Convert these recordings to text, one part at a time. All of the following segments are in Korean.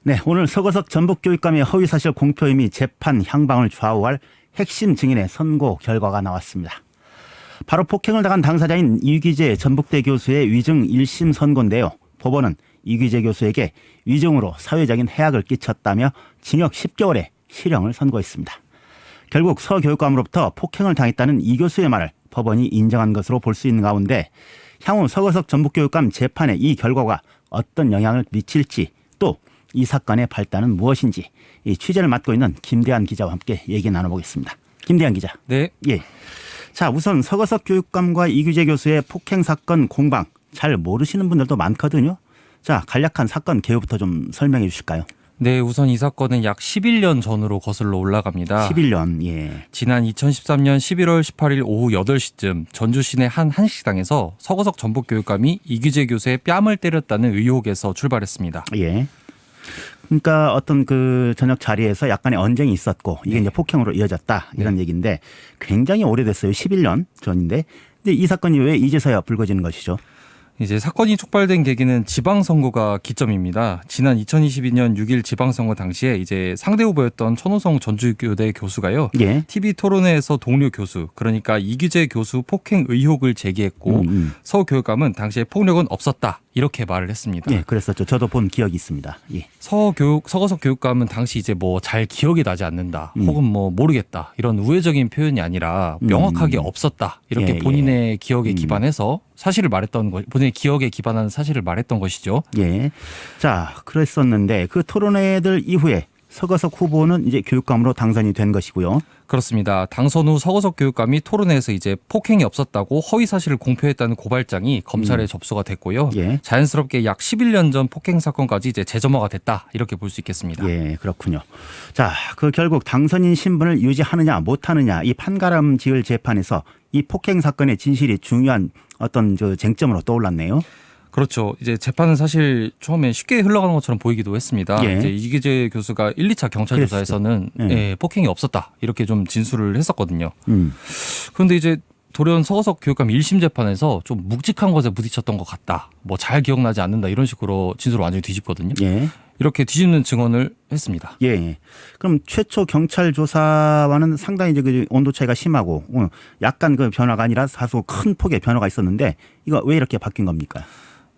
네, 오늘 서거석 전북교육감의 허위사실 공표 혐의 재판 향방을 좌우할 핵심 증인의 선고 결과가 나왔습니다. 바로 폭행을 당한 당사자인 이규재 전북대 교수의 위증 1심 선고인데요. 법원은 이규재 교수에게 위증으로 사회적인 해악을 끼쳤다며 징역 10개월의 실형을 선고했습니다. 결국 서 교육감으로부터 폭행을 당했다는 이 교수의 말을 법원이 인정한 것으로 볼 수 있는 가운데 향후 서거석 전북교육감 재판에 이 결과가 어떤 영향을 미칠지 또 이 사건의 발단은 무엇인지 이 취재를 맡고 있는 김대한 기자와 함께 얘기 나눠보겠습니다. 김대한 기자. 네. 예. 자, 우선 서거석 교육감과 이규재 교수의 폭행 사건 공방 잘 모르시는 분들도 많거든요. 자, 간략한 사건 개요부터 좀 설명해 주실까요? 네, 우선 이 사건은 약 11년 전으로 거슬러 올라갑니다. 11년. 예. 지난 2013년 11월 18일 오후 8시쯤 전주 시내 한 한식당에서 서거석 전북교육감이 이규재 교수의 뺨을 때렸다는 의혹에서 출발했습니다. 예. 그러니까 어떤 그 저녁 자리에서 약간의 언쟁이 있었고 이게 이제 폭행으로 이어졌다 이런 얘기인데 굉장히 오래됐어요. 11년 전인데. 근데 이 사건이 왜 이제서야 불거지는 것이죠? 이제 사건이 촉발된 계기는 지방선거가 기점입니다. 지난 2022년 6일 지방선거 당시에 이제 상대 후보였던 천호성 전주교대 교수가요. 예. TV 토론회에서 동료 교수, 그러니까 이규재 교수 폭행 의혹을 제기했고 서 교육감은 당시에 폭력은 없었다 이렇게 말을 했습니다. 예, 그랬었죠. 저도 본 기억이 있습니다. 예. 서거석 교육감은 당시 이제 뭐 잘 기억이 나지 않는다, 혹은 뭐 모르겠다 이런 우회적인 표현이 아니라 명확하게 없었다 이렇게 예, 본인의 기억에 기반해서 사실을 말했던 것, 본인의 기억에 기반한 사실을 말했던 것이죠. 예. 자, 그랬었는데 그 토론회들 이후에 서거석 후보는 이제 교육감으로 당선이 된 것이고요. 그렇습니다. 당선 후 서거석 교육감이 토론회에서 이제 폭행이 없었다고 허위 사실을 공표했다는 고발장이 검찰에 접수가 됐고요. 예. 자연스럽게 약 11년 전 폭행 사건까지 이제 재점화가 됐다 이렇게 볼 수 있겠습니다. 예, 그렇군요. 자, 그 결국 당선인 신분을 유지하느냐 못하느냐 이 판가름 지을 재판에서 이 폭행 사건의 진실이 중요한 어떤 저 쟁점으로 떠올랐네요. 그렇죠. 이제 재판은 사실 처음에 쉽게 흘러가는 것처럼 보이기도 했습니다. 예. 이제 이규재 교수가 1, 2차 경찰 조사에서는 예. 예, 폭행이 없었다 이렇게 좀 진술을 했었거든요. 음. 그런데 이제 돌연 서거석 교육감 1심 재판에서 좀 묵직한 것에 부딪혔던 것 같다. 뭐 잘 기억나지 않는다 이런 식으로 진술을 완전히 뒤집거든요. 예. 이렇게 뒤집는 증언을 했습니다. 예, 예. 그럼 최초 경찰 조사와는 상당히 이제 그 온도 차이가 심하고 약간 그 변화가 아니라 다소 큰 폭의 변화가 있었는데 이거 왜 이렇게 바뀐 겁니까?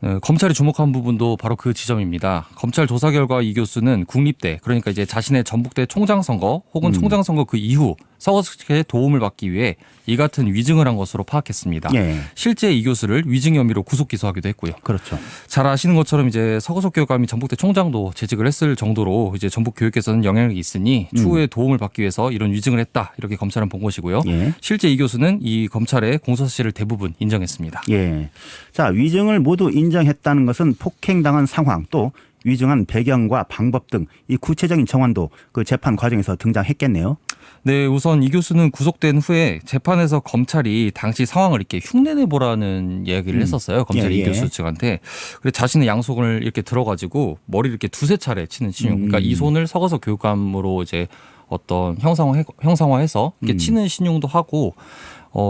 네, 검찰이 주목한 부분도 바로 그 지점입니다. 검찰 조사 결과 이 교수는 국립대, 그러니까 이제 자신의 전북대 총장 선거 혹은 총장 선거 그 이후 서거석의 도움을 받기 위해 이 같은 위증을 한 것으로 파악했습니다. 예. 실제 이 교수를 위증 혐의로 구속 기소하기도 했고요. 그렇죠. 잘 아시는 것처럼 이제 서거석 교육감이 전북대 총장도 재직을 했을 정도로 이제 전북 교육에서는 영향력이 있으니 추후에 도움을 받기 위해서 이런 위증을 했다 이렇게 검찰은 본 것이고요. 예. 실제 이 교수는 이 검찰의 공소 사실을 대부분 인정했습니다. 예. 자, 위증을 모두 인정했다는 것은 폭행당한 상황 또 위증한 배경과 방법 등 이 구체적인 정황도 그 재판 과정에서 등장했겠네요. 네, 우선 이 교수는 구속된 후에 재판에서 검찰이 당시 상황을 이렇게 흉내내 보라는 이야기를 했었어요. 검찰이 예, 이 교수 측한테. 그래서 자신의 양손을 이렇게 들어가지고 머리를 이렇게 두세 차례 치는 신용. 그러니까 이 손을 서거석 교육감으로 이제 어떤 형상화해서 이렇게 치는 신용도 하고.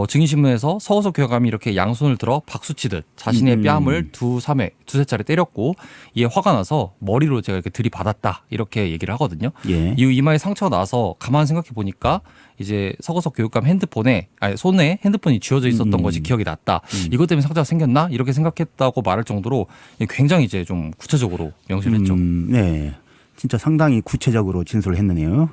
증인신문에서 서거석 교육감이 이렇게 양손을 들어 박수 치듯 자신의 뺨을 두세 차례 때렸고 이에 화가 나서 머리로 제가 이렇게 들이받았다 이렇게 얘기를 하거든요. 예. 이후 이마에 상처가 나서 가만 생각해 보니까 이제 서거석 교육감 손에 핸드폰이 쥐어져 있었던 것이 기억이 났다. 이것 때문에 상처가 생겼나 이렇게 생각했다고 말할 정도로 굉장히 이제 좀 구체적으로 명시를 했죠. 네. 진짜 상당히 구체적으로 진술을 했네요.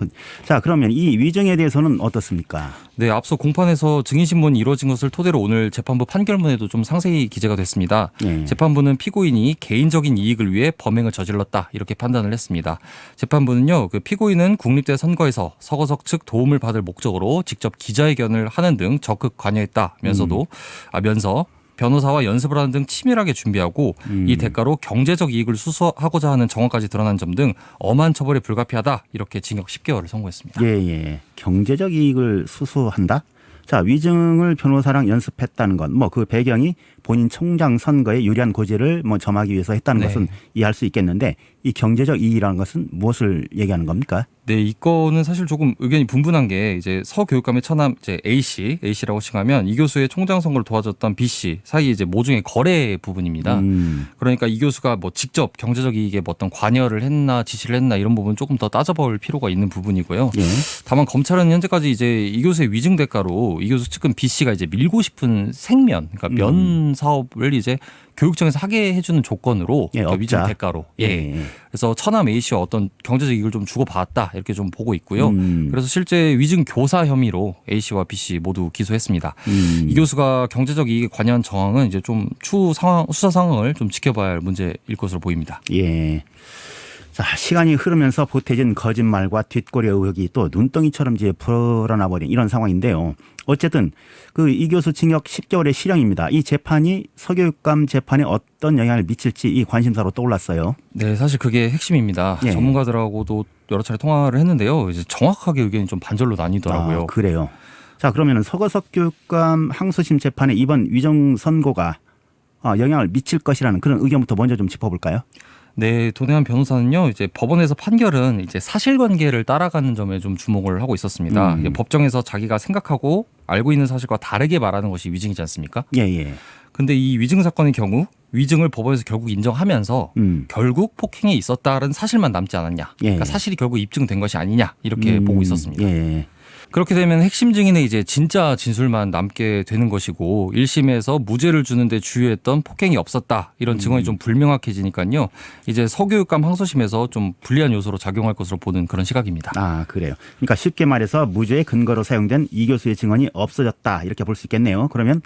자, 그러면 이 위증에 대해서는 어떻습니까? 네, 앞서 공판에서 증인신문이 이루어진 것을 토대로 오늘 재판부 판결문에도 좀 상세히 기재가 됐습니다. 네. 재판부는 피고인이 개인적인 이익을 위해 범행을 저질렀다 이렇게 판단을 했습니다. 재판부는요, 그 피고인은 국립대 선거에서 서거석 측 도움을 받을 목적으로 직접 기자회견을 하는 등 적극 관여했다면서 변호사와 연습을 하는 등 치밀하게 준비하고 이 대가로 경제적 이익을 수수하고자 하는 정황까지 드러난 점 등 엄한 처벌에 불가피하다 이렇게 징역 10개월을 선고했습니다. 예, 예. 경제적 이익을 수수한다? 자, 위증을 변호사랑 연습했다는 건 뭐 그 배경이 본인 총장 선거에 유리한 고지를 점하기 위해서 했다는 네. 것은 이해할 수 있겠는데 이 경제적 이익이라는 것은 무엇을 얘기하는 겁니까? 네, 이거는 사실 조금 의견이 분분한 게 이제 서교육감의 처남 이제 A씨라고 칭하면 이 교수의 총장 선거를 도와줬던 B씨 사이 이제 모종의 거래 부분입니다. 그러니까 이 교수가 뭐 직접 경제적 이익에 뭐 어떤 관여를 했나 지시를 했나 이런 부분 조금 더 따져볼 필요가 있는 부분이고요. 예. 다만 검찰은 현재까지 이제 이 교수의 위증 대가로 이 교수 측은 B씨가 이제 밀고 싶은 생면, 그러니까 면 사업을 이제 교육청에서 하게 해주는 조건으로 예, 그러니까 위증 업자. 대가로. 예. 그래서 처남 A씨와 어떤 경제적 이익을 좀 주고받았다 이렇게 좀 보고 있고요. 그래서 실제 위증 교사 혐의로 A씨와 B씨 모두 기소했습니다. 이 교수가 경제적 이익에 관여한 정황은 이제 좀 추후 상황, 수사 상황을 좀 지켜봐야 할 문제일 것으로 보입니다. 예. 자, 시간이 흐르면서 보태진 거짓말과 뒷거래 의혹이 또 눈덩이처럼 이제 불어나 버린 이런 상황인데요. 어쨌든 그 이 교수 징역 10개월의 실형입니다. 이 재판이 서교육감 재판에 어떤 영향을 미칠지 이 관심사로 떠올랐어요. 네, 사실 그게 핵심입니다. 예. 전문가들하고도 여러 차례 통화를 했는데요. 이제 정확하게 의견이 좀 반절로 나뉘더라고요. 아, 그래요. 자, 그러면 서거석 교육감 항소심 재판에 이번 위정 선고가 영향을 미칠 것이라는 그런 의견부터 먼저 좀 짚어볼까요? 네, 도내한 변호사는요, 이제 법원에서 판결은 이제 사실관계를 따라가는 점에 좀 주목을 하고 있었습니다. 이게 법정에서 자기가 생각하고 알고 있는 사실과 다르게 말하는 것이 위증이지 않습니까? 예. 근데 이 위증 사건의 경우 위증을 법원에서 결국 인정하면서 결국 폭행이 있었다는 사실만 남지 않았냐. 예. 그러니까 사실이 결국 입증된 것이 아니냐 이렇게 보고 있었습니다. 예. 그렇게 되면 핵심 증인의 이제 진짜 진술만 남게 되는 것이고 1심에서 무죄를 주는데 주요했던 폭행이 없었다 이런 증언이 좀 불명확해지니까요. 이제 서교육감 항소심에서 좀 불리한 요소로 작용할 것으로 보는 그런 시각입니다. 아, 그래요. 그러니까 쉽게 말해서 무죄의 근거로 사용된 이 교수의 증언이 없어졌다 이렇게 볼 수 있겠네요. 그러면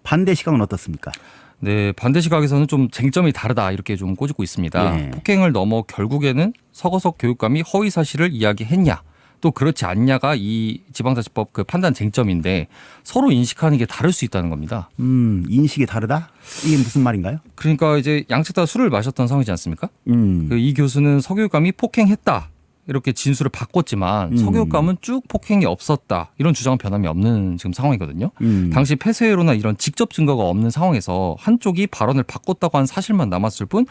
반대 시각은 어떻습니까? 네, 반대 시각에서는 좀 쟁점이 다르다 이렇게 좀 꼬집고 있습니다. 예. 폭행을 넘어 결국에는 서거석 교육감이 허위 사실을 이야기했냐 또 그렇지 않냐가 이 지방자치법 그 판단 쟁점인데 서로 인식하는 게 다를 수 있다는 겁니다. 인식이 다르다? 이게 무슨 말인가요? 그러니까 이제 양측 다 술을 마셨던 상황이지 않습니까? 음. 이 교수는 서교육감이 폭행했다 이렇게 진술을 바꿨지만 서교육감은 쭉 폭행이 없었다 이런 주장은 변함이 없는 지금 상황이거든요. 당시 폐쇄회로나 이런 직접 증거가 없는 상황에서 한쪽이 발언을 바꿨다고 한 사실만 남았을 뿐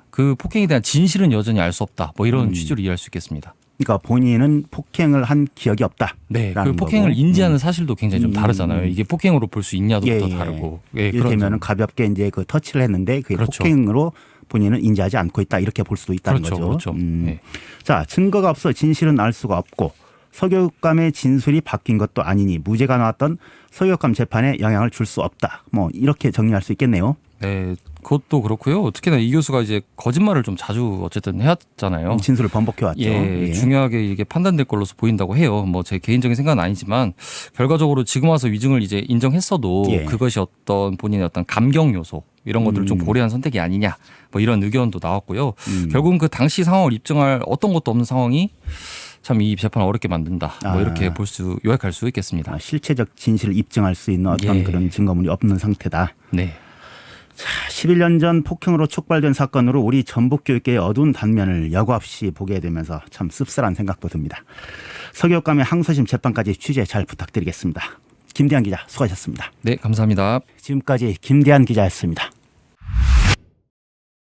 그 폭행에 대한 진실은 여전히 알 수 없다. 뭐 이런 취지로 이해할 수 있겠습니다. 그러니까 본인은 폭행을 한 기억이 없다. 네, 그 폭행을 거고. 인지하는 사실도 굉장히 좀 다르잖아요. 이게 폭행으로 볼 수 있냐도부터 다르고. 예, 이를테면 가볍게 이제 그 터치를 했는데 그게 그렇죠. 폭행으로 본인은 인지하지 않고 있다 이렇게 볼 수도 있다는 거죠. 그렇죠. 네. 자, 증거가 없어 진실은 알 수가 없고 서교육감의 진술이 바뀐 것도 아니니 무죄가 나왔던 서교육감 재판에 영향을 줄 수 없다. 뭐 이렇게 정리할 수 있겠네요. 네, 그것도 그렇고요. 특히나 이 교수가 이제 거짓말을 좀 자주 어쨌든 해왔잖아요. 진술을 번복해 왔죠. 예, 중요하게 이게 판단될 걸로서 보인다고 해요. 뭐 제 개인적인 생각은 아니지만 결과적으로 지금 와서 위증을 이제 인정했어도 그것이 어떤 본인의 어떤 감경 요소 이런 것들을 좀 고려한 선택이 아니냐 뭐 이런 의견도 나왔고요. 결국은 그 당시 상황을 입증할 어떤 것도 없는 상황이 참 이 재판을 어렵게 만든다. 뭐 이렇게 요약할 수 있겠습니다. 실체적 진실을 입증할 수 있는 어떤 그런 증거물이 없는 상태다. 네. 자, 11년 전 폭행으로 촉발된 사건으로 우리 전북교육계의 어두운 단면을 여과 없이 보게 되면서 참 씁쓸한 생각도 듭니다. 서교육감의 항소심 재판까지 취재 잘 부탁드리겠습니다. 김대한 기자 수고하셨습니다. 네, 감사합니다. 지금까지 김대한 기자였습니다.